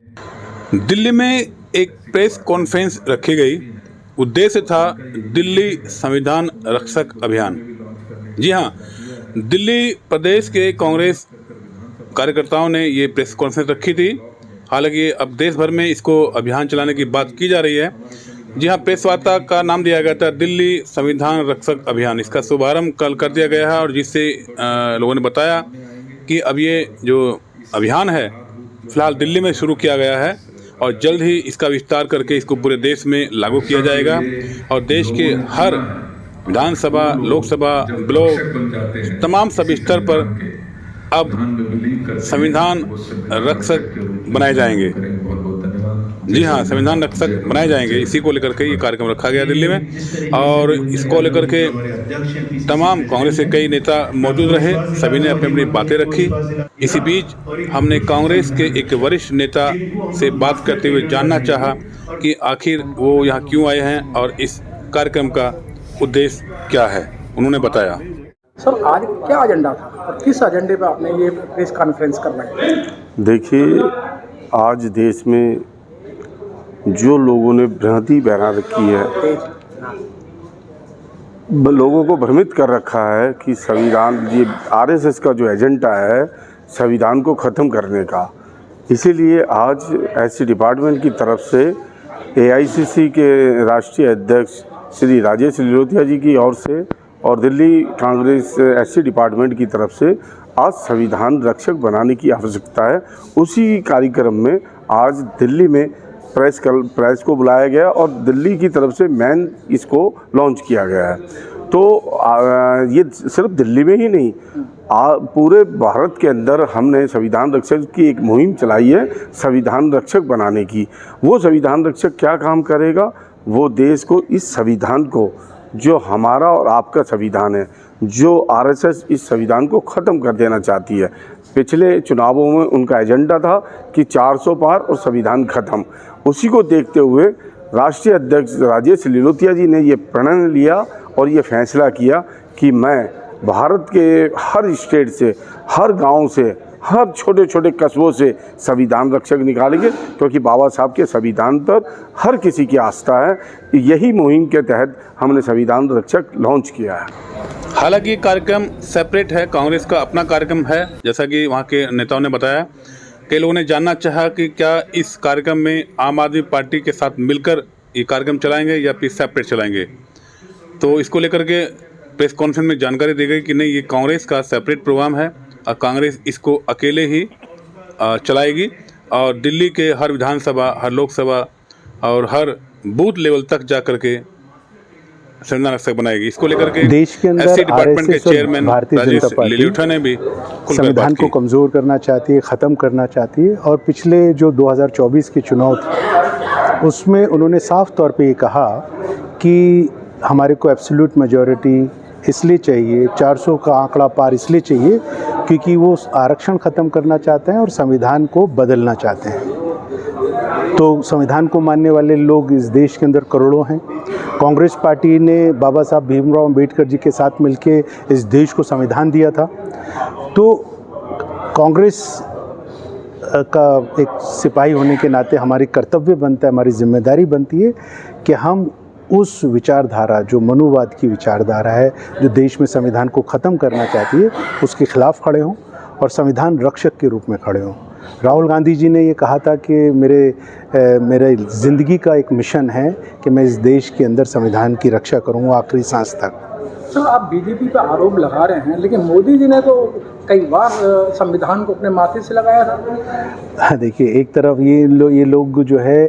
दिल्ली में एक press conference रखी गई। उद्देश्य था दिल्ली संविधान रक्षक अभियान। जी हाँ, दिल्ली प्रदेश के कांग्रेस कार्यकर्ताओं ने ये प्रेस कॉन्फ्रेंस रखी थी। हालांकि अब देश भर में इसको अभियान चलाने की बात की जा रही है। जी हाँ, प्रेस वार्ता का नाम दिया गया था दिल्ली संविधान रक्षक अभियान। इसका शुभारंभ कल कर दिया गया है और जिससे लोगों ने बताया कि अब ये जो अभियान है फिलहाल दिल्ली में शुरू किया गया है और जल्द ही इसका विस्तार करके इसको पूरे देश में लागू किया जाएगा और देश के हर विधानसभा, लोकसभा, ब्लॉक, तमाम सभी स्तर पर अब संविधान रक्षक बनाए जाएंगे। जी हाँ, संविधान रक्षक बनाए जाएंगे। इसी को लेकर के ये कार्यक्रम रखा गया दिल्ली में और इसको लेकर के तमाम कांग्रेस के कई नेता मौजूद रहे। सभी ने अपनी अपनी बातें रखी। इसी बीच हमने कांग्रेस के एक वरिष्ठ नेता से बात करते हुए जानना चाहा कि आखिर वो यहाँ क्यों आए हैं और इस कार्यक्रम का उद्देश्य क्या है। उन्होंने बताया, सर आज क्या एजेंडा था और किस एजेंडे पे आपने ये प्रेस कॉन्फ्रेंस करना है? देखिए, आज देश में जो लोगों ने भ्रांति बना रखी है, लोगों को भ्रमित कर रखा है कि संविधान, ये आरएसएस का जो एजेंडा है संविधान को ख़त्म करने का, इसीलिए आज एससी डिपार्टमेंट की तरफ से एआईसीसी के राष्ट्रीय अध्यक्ष श्री राजेश लिलोथिया जी की ओर से और दिल्ली कांग्रेस एससी डिपार्टमेंट की तरफ से आज संविधान रक्षक बनाने की आवश्यकता है। उसी कार्यक्रम में आज दिल्ली में प्रेस को बुलाया गया और दिल्ली की तरफ से मेन इसको लॉन्च किया गया है। तो ये सिर्फ दिल्ली में ही नहीं, पूरे भारत के अंदर हमने संविधान रक्षक की एक मुहिम चलाई है संविधान रक्षक बनाने की। वो संविधान रक्षक क्या काम करेगा? वो देश को, इस संविधान को, जो हमारा और आपका संविधान है, जो आरएसएस इस संविधान को ख़त्म कर देना चाहती है। पिछले चुनावों में उनका एजेंडा था कि 400 पार और संविधान ख़त्म। उसी को देखते हुए राष्ट्रीय अध्यक्ष राजेश लिलोथिया जी ने ये प्रण लिया और ये फैसला किया कि मैं भारत के हर स्टेट से, हर गांव से, हर छोटे छोटे कस्बों से संविधान रक्षक निकालेंगे, क्योंकि बाबा साहब के संविधान पर हर किसी की आस्था है। यही मुहिम के तहत हमने संविधान रक्षक लॉन्च किया है। हालांकि कार्यक्रम सेपरेट है, कांग्रेस का अपना कार्यक्रम है। जैसा कि वहाँ के नेताओं ने बताया, कई लोगों ने जानना चाहा कि क्या इस कार्यक्रम में आम आदमी पार्टी के साथ मिलकर ये कार्यक्रम चलाएंगे या फिर सेपरेट चलाएंगे। तो इसको लेकर के प्रेस कॉन्फ्रेंस में जानकारी दी गई कि नहीं, ये कांग्रेस का सेपरेट प्रोग्राम है और कांग्रेस इसको अकेले ही चलाएगी और दिल्ली के हर विधानसभा, हर लोकसभा और हर बूथ लेवल तक जा कर के संविधान रक्षक बनाएगी। इसको लेकर के देश के अंदर एससी डिपार्टमेंट के चेयरमैन भारतीय जनता पार्टी लिलोथिया ने भी संविधान को कमज़ोर करना चाहती है, ख़त्म करना चाहती है। और पिछले जो 2024 के चुनाव थे उसमें उन्होंने साफ तौर पे ये कहा कि हमारे को एब्सोल्यूट मेजॉरिटी इसलिए चाहिए, 400 का आंकड़ा पार इसलिए चाहिए क्योंकि वो आरक्षण ख़त्म करना चाहते हैं और संविधान को बदलना चाहते हैं। तो संविधान को मानने वाले लोग इस देश के अंदर करोड़ों हैं। कांग्रेस पार्टी ने बाबा साहब भीमराव अंबेडकर जी के साथ मिलके इस देश को संविधान दिया था। तो कांग्रेस का एक सिपाही होने के नाते हमारी कर्तव्य बनता है, हमारी जिम्मेदारी बनती है कि हम उस विचारधारा, जो मनुवाद की विचारधारा है, जो देश में संविधान को ख़त्म करना चाहती है, उसके खिलाफ खड़े हों और संविधान रक्षक के रूप में खड़े हों। राहुल गांधी जी ने ये कहा था कि मेरे ज़िंदगी का एक मिशन है कि मैं इस देश के अंदर संविधान की रक्षा करूँगा आखिरी सांस तक। सर आप बीजेपी पर आरोप लगा रहे हैं, लेकिन मोदी जी ने तो कई बार संविधान को अपने माथे से लगाया था। देखिए, एक तरफ ये लोग जो है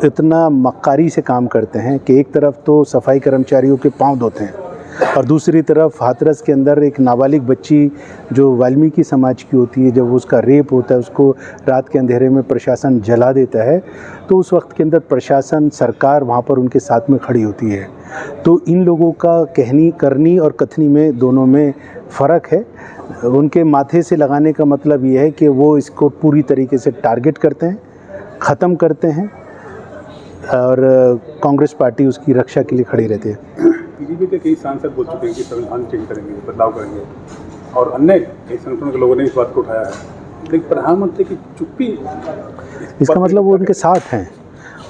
इतना मक्कारी से काम करते हैं कि एक तरफ तो सफाई कर्मचारियों के पांव धोते हैं और दूसरी तरफ हाथरस के अंदर एक नाबालिग बच्ची जो वाल्मीकि समाज की होती है, जब उसका रेप होता है, उसको रात के अंधेरे में प्रशासन जला देता है, तो उस वक्त के अंदर प्रशासन, सरकार वहाँ पर उनके साथ में खड़ी होती है। तो इन लोगों का कहनी, करनी और कथनी में, दोनों में फ़र्क है। उनके माथे से लगाने का मतलब ये है कि वो इसको पूरी तरीके से टारगेट करते हैं, ख़त्म करते हैं और कांग्रेस पार्टी उसकी रक्षा के लिए खड़ी रहती है। बीजेपी के कई सांसद बोल चुके हैं कि संविधान चेंज करेंगे, बदलाव करेंगे और अन्य कई संगठनों के लोगों ने इस बात को उठाया है। लेकिन प्रधानमंत्री की चुप्पी, इसका मतलब वो उनके साथ हैं,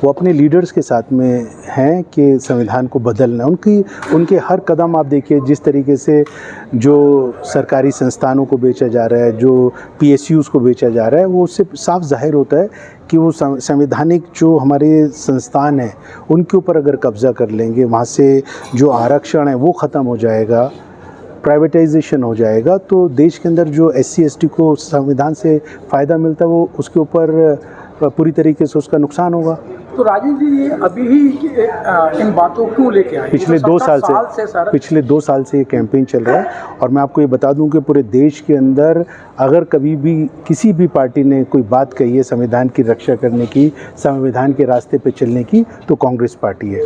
वो अपने लीडर्स के साथ में हैं कि संविधान को बदलना। उनके हर कदम आप देखिए, जिस तरीके से जो सरकारी संस्थानों को बेचा जा रहा है, जो PSUs को बेचा जा रहा है, वो उससे साफ जाहिर होता है कि वो संवैधानिक जो हमारे संस्थान हैं उनके ऊपर अगर कब्ज़ा कर लेंगे, वहाँ से जो आरक्षण है वो ख़त्म हो जाएगा, प्राइवेटाइजेशन हो जाएगा, तो देश के अंदर जो SC ST को संविधान से फ़ायदा मिलता है वो उसके ऊपर पूरी तरीके से उसका नुकसान होगा। तो राजीव जी, ये अभी ही इन बातों क्यों लेके आए? पिछले 2 साल से ये कैंपेन चल रहा है। और मैं आपको ये बता दूं कि पूरे देश के अंदर अगर कभी भी किसी भी पार्टी ने कोई बात कही है संविधान की रक्षा करने की, संविधान के रास्ते पे चलने की, तो कांग्रेस पार्टी है।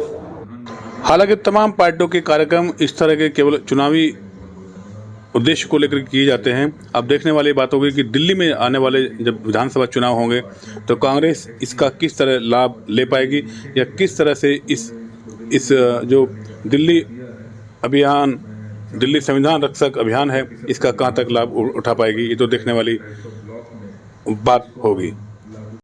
हालांकि तमाम पार्टियों के कार्यक्रम इस तरह के केवल चुनावी उद्देश्य को लेकर किए जाते हैं। अब देखने वाली बात होगी कि दिल्ली में आने वाले जब विधानसभा चुनाव होंगे तो कांग्रेस इसका किस तरह लाभ ले पाएगी, या किस तरह से इस जो दिल्ली अभियान, दिल्ली संविधान रक्षक अभियान है, इसका कहाँ तक लाभ उठा पाएगी, ये तो देखने वाली बात होगी।